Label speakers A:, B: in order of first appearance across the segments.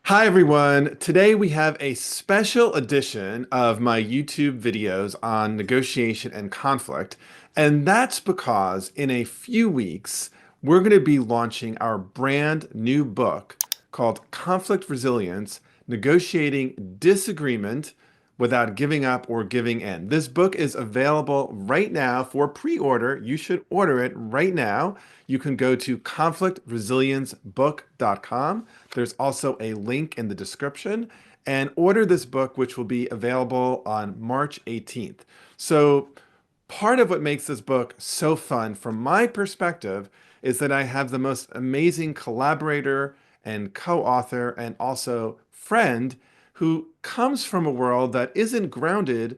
A: Hi everyone. Today we have a special edition of my YouTube videos on negotiation and conflict. And that's because in a few weeks, we're going to be launching our brand new book called Conflict Resilience: Negotiating Disagreement Without Giving Up or Giving In. This book is available right now for pre-order. You should order it right now. You can go to conflictresiliencebook.com. There's also a link in the description and order this book, which will be available on March 18th. So, part of what makes this book so fun, from my perspective, is that I have the most amazing collaborator and co-author and also friend who comes from a world that isn't grounded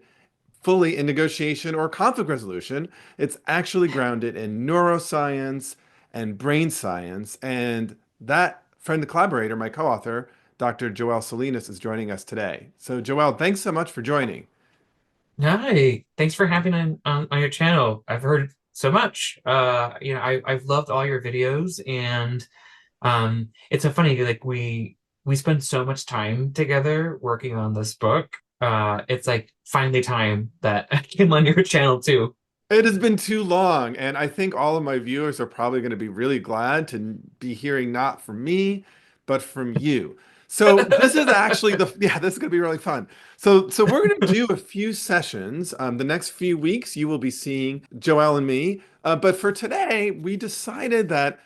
A: fully in negotiation or conflict resolution. It's actually grounded in neuroscience and brain science. And that friend and collaborator, my co-author, Dr. Joelle Salinas, is joining us today. So, Joelle, thanks so much for joining.
B: Hi, thanks for having me on your channel. I've heard so much. I've loved all your videos, and it's so funny. Like we spend so much time together working on this book. It's like finally time that I came on your channel too.
A: It has been too long, and I think all of my viewers are probably going to be really glad to be hearing not from me, but from you. So this is actually this is going to be really fun. So we're going to do a few sessions. The next few weeks, you will be seeing Joelle and me. But for today, we decided that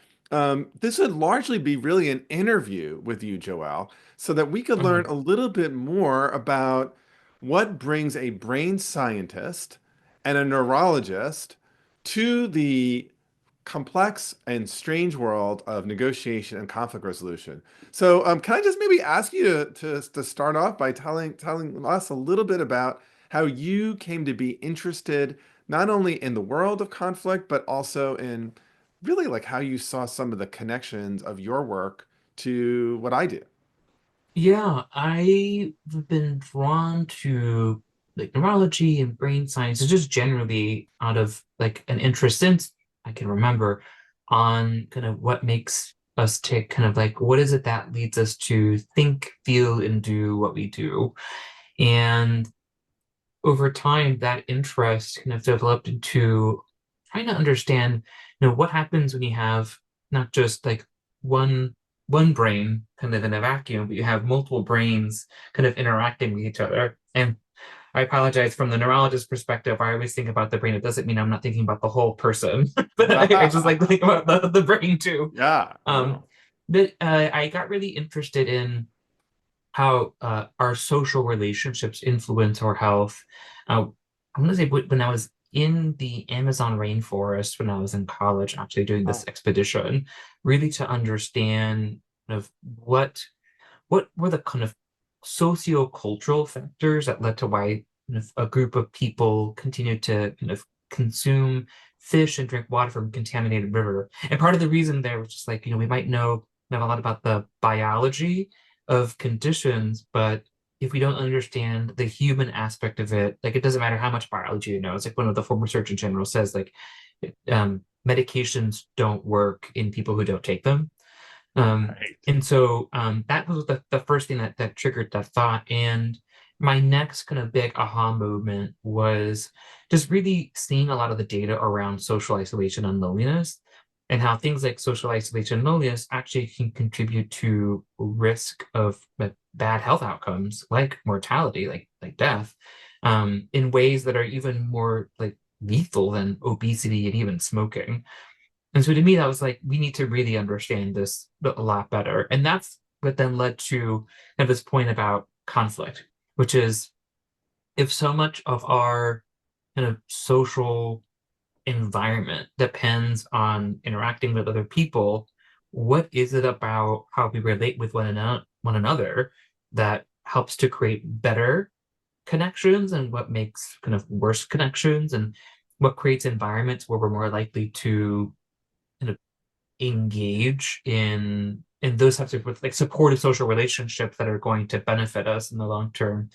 A: this would largely be really an interview with you, Joelle, so that we could learn
B: Mhm.
A: a little bit more about what brings a brain scientist and a neurologist to the complex and strange world of negotiation and conflict resolution. So, can I just maybe ask you to start off by telling us a little bit about how you came to be interested not only in the world of conflict, but also in really like how you saw some of the connections of your work to what I do?
B: Yeah, I've been drawn to like neurology and brain science, and just generally out of like an interest since I can remember on kind of what makes us tick, kind of like what is it that leads us to think, feel, and do what we do. And over time, that interest kind of developed into trying to understand, what happens when you have not just like one brain kind of in a vacuum, but you have multiple brains kind of interacting with each other. And I apologize from the neurologist perspective. I always think about the brain. It doesn't mean I'm not thinking about the whole person, but I just like to think about the brain too.
A: Yeah,
B: Um,
A: no.
B: but I got really interested in how our social relationships influence our health. I'm going to say when I was in the Amazon rainforest, when I was in college, actually doing this
A: Oh.
B: expedition, really to understand kind of what were the kind of socio-cultural factors that led to why kind of a group of people continued to kind of consume fish and drink water from contaminated river. And part of the reason there was just like, we might know a lot about the biology of conditions, but if we don't understand the human aspect of it, like it doesn't matter how much biology you know. It's like one of the former Surgeon General says, like medications don't work in people who don't take them. Um,
A: Right.
B: and so that was the first thing that triggered that thought. And my next kind of big aha moment was just really seeing a lot of the data around social isolation and loneliness, and how things like social isolation and loneliness actually can contribute to risk of bad health outcomes like mortality, like death, in ways that are even more like lethal than obesity and even smoking. And so to me, that was like, we need to really understand this a lot better. And that's what then led to kind of this point about conflict, which is if so much of our kind of social environment depends on interacting with other people, what is it about how we relate with one another that helps to create better connections, and what makes kind of worse connections, and what creates environments where we're more likely to kind of engage in those types of like supportive social relationships that are going to benefit us in the long term.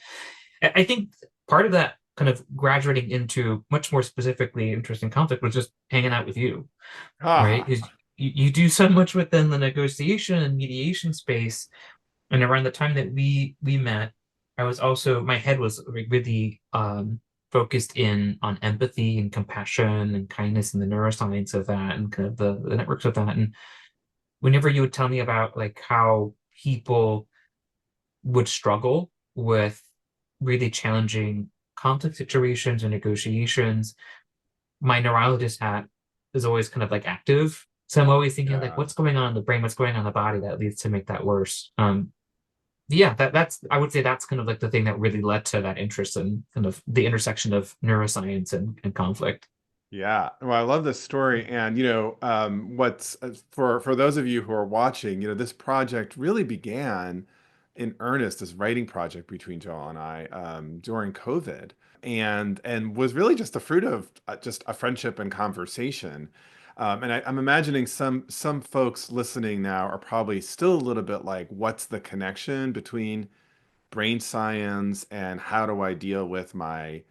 B: I think part of that kind of graduating into much more specifically interesting conflict was just hanging out with you, right?
A: Ah.
B: Because you do so much within the negotiation and mediation space, And around the time that we met, I was also my head was really focused in on empathy and compassion and kindness and the neuroscience of that and kind of the networks of that. And whenever you would tell me about like how people would struggle with really challenging conflict situations and negotiations, my neurologist hat is always kind of like active. So I'm always thinking like,
A: Yeah.
B: what's going on in the brain? What's going on in the body that leads to make that worse? Yeah, that's I would say that's kind of like the thing that really led to that interest in kind of the intersection of neuroscience and conflict.
A: Yeah, well, I love this story, and what's for those of you who are watching, this project really began in earnest, this writing project between Joel and I during COVID, and was really just the fruit of just a friendship and conversation. And I'm imagining some folks listening now are probably still a little bit like, what's the connection between brain science and how do I deal with my,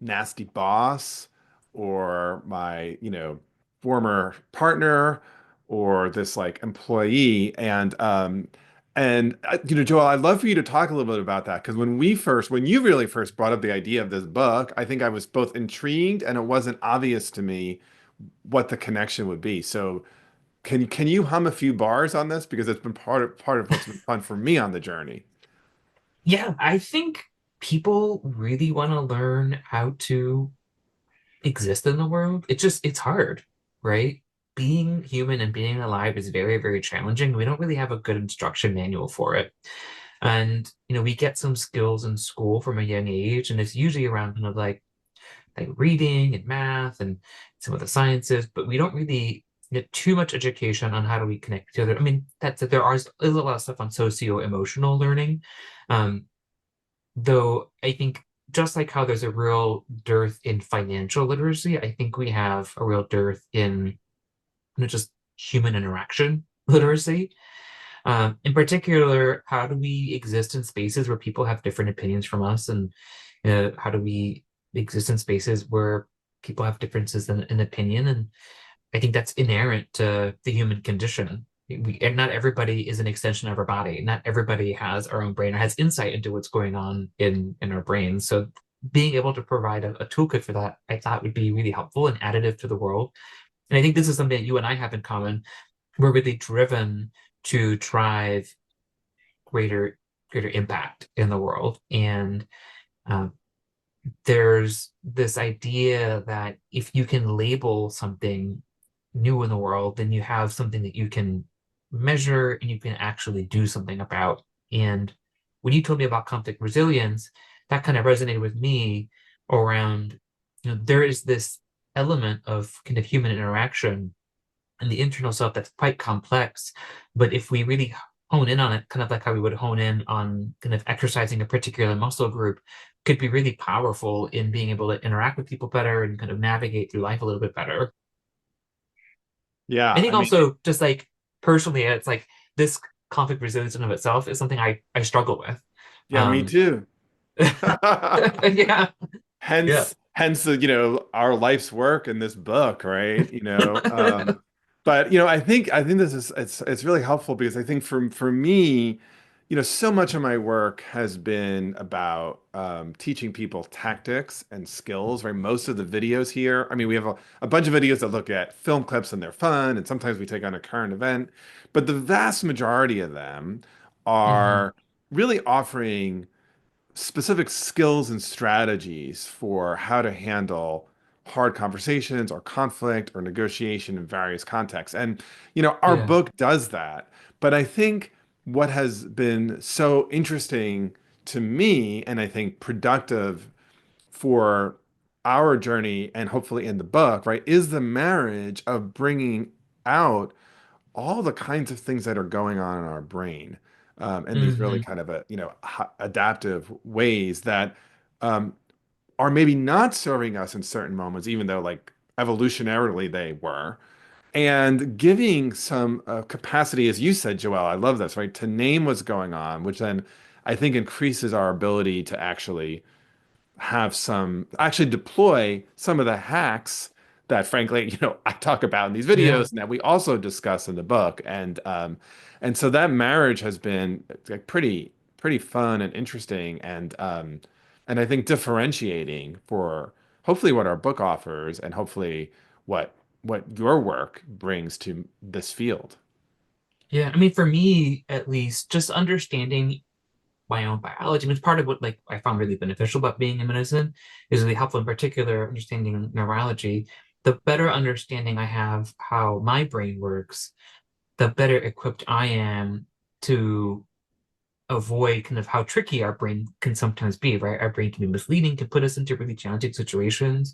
A: nasty boss or my, former partner or this like employee. And Joel, I'd love for you to talk a little bit about that because when you really first brought up the idea of this book, I think I was both intrigued and it wasn't obvious to me what the connection would be. So can you hum a few bars on this because it's been part of what's been fun for me on the journey.
B: Yeah, I think people really want to learn how to exist in the world. It's hard, right? Being human and being alive is very, very challenging. We don't really have a good instruction manual for it. And we get some skills in school from a young age, and it's usually around kind of like reading and math and some of the sciences, but we don't really get too much education on how do we connect together. I mean, that's there is a lot of stuff on socio-emotional learning. Um, Though I think just like how there's a real dearth in financial literacy, I think we have a real dearth in just human interaction literacy. In particular, how do we exist in spaces where people have different opinions from us, and how do we exist in spaces where people have differences in opinion? And I think that's inherent to the human condition. And not everybody is an extension of our body. Not everybody has our own brain or has insight into what's going on in our brains. So being able to provide a toolkit for that, I thought would be really helpful and additive to the world. And I think this is something that you and I have in common. We're really driven to drive greater impact in the world. And um, there's this idea that if you can label something new in the world, then you have something that you can measure and you can actually do something about. And when you told me about conflict resilience, that kind of resonated with me around, there is this element of kind of human interaction and the internal self that's quite complex. But if we really hone in on it, kind of like how we would hone in on kind of exercising a particular muscle group, could be really powerful in being able to interact with people better and kind of navigate through life a little bit better. I
A: Yeah,
B: think
A: I mean,
B: also just like personally, it's like this conflict resilience in of itself is something I struggle with.
A: yeah, me
B: Um,
A: too.
B: yeah, yeah.
A: Hence our life's work in this book, right? But I think this is it's really helpful because I think for me, so much of my work has been about teaching people tactics and skills, right? Most of the videos here, I mean, we have a bunch of videos that look at film clips and they're fun, and sometimes we take on a current event, but the vast majority of them
B: Hmm.
A: are really offering specific skills and strategies for how to handle hard conversations or conflict or negotiation in various contexts. And, our
B: Yeah.
A: book does that. But I think what has been so interesting to me and I think productive for our journey and hopefully in the book, right, is the marriage of bringing out all the kinds of things that are going on in our brain in these really
B: Hmm.
A: kind of adaptive ways that um, are maybe not serving us in certain moments, even though like evolutionarily they were, and giving some capacity, as you said, Joelle, I love this, right, to name what's going on, which then I think increases our ability to actually deploy some of the hacks that frankly, I talk about in these
B: Yeah.
A: videos and that we also discuss in the book. And so that marriage has been like pretty fun and interesting and I think differentiating for hopefully what our book offers and hopefully what what your work brings to this field.
B: Yeah. I mean, for me, at least, just understanding my own biology. I mean, it's part of what like I found really beneficial about being in medicine is really helpful, in particular, understanding neurology. The better understanding I have how my brain works, the better equipped I am to avoid kind of how tricky our brain can sometimes be, right? Our brain can be misleading, can put us into really challenging situations.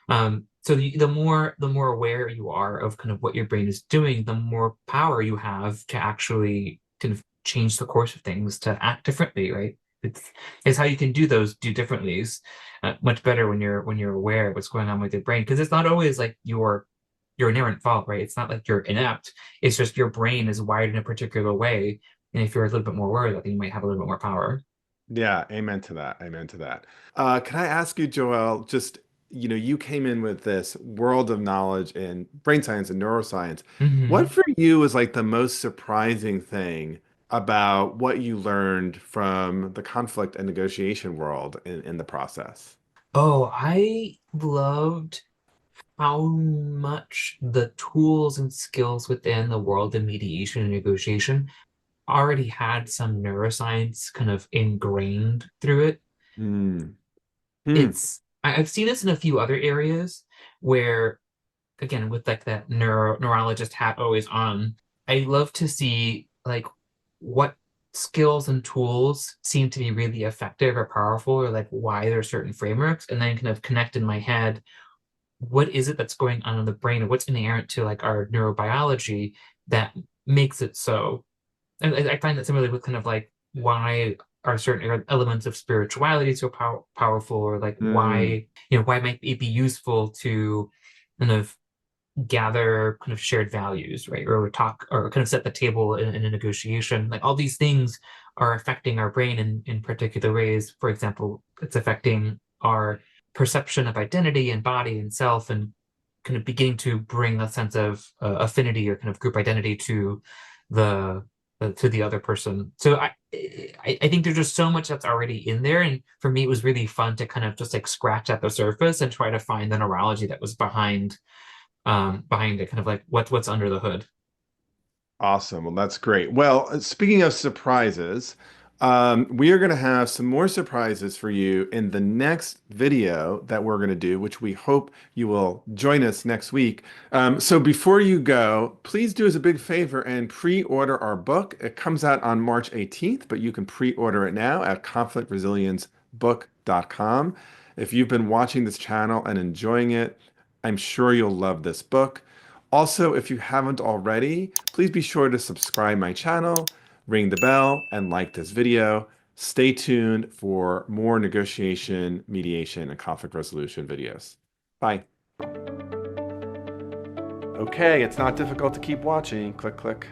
B: So the more aware you are of kind of what your brain is doing, the more power you have to actually kind of change the course of things to act differently, right? It's how you can do differentlies much better when you're aware of what's going on with your brain, because it's not always like your inherent fault, right? It's not like you're inept. It's just your brain is wired in a particular way, and if you're a little bit more aware of that, then you might have a little bit more power.
A: Yeah, amen to that. Amen to that. Can I ask you, Joel, just, you came in with this world of knowledge in brain science and neuroscience. What
B: Hmm.
A: for you is like the most surprising thing about what you learned from the conflict and negotiation world in the process?
B: Oh, I loved how much the tools and skills within the world of mediation and negotiation already had some neuroscience kind of ingrained through it.
A: Hmm. Hmm.
B: I've seen this in a few other areas where, again, with like that neurologist hat always on, I love to see like what skills and tools seem to be really effective or powerful, or like why there are certain frameworks, and then kind of connect in my head what is it that's going on in the brain, or what's inherent to like our neurobiology that makes it so. And I find that similarly with kind of like why are certain elements of spirituality so powerful, or like
A: Hmm.
B: why might it be useful to kind of gather kind of shared values, right? Or talk or kind of set the table in a negotiation. Like all these things are affecting our brain in particular ways. For example, it's affecting our perception of identity and body and self, and kind of beginning to bring a sense of affinity or kind of group identity to the to the other person. So I think there's just so much that's already in there, and for me it was really fun to kind of just like scratch at the surface and try to find the neurology that was behind it, kind of like what's under the hood.
A: Awesome. Well, that's great. Well, speaking of surprises, we are going to have some more surprises for you in the next video that we're going to do, which we hope you will join us next week. So before you go, please do us a big favor and pre-order our book. It comes out on March 18th, but you can pre-order it now at conflictresiliencebook.com. If you've been watching this channel and enjoying it, I'm sure you'll love this book. Also, if you haven't already, please be sure to subscribe my channel, ring the bell, and like this video. Stay tuned for more negotiation, mediation, and conflict resolution videos. Bye. Okay, it's not difficult to keep watching. Click, click.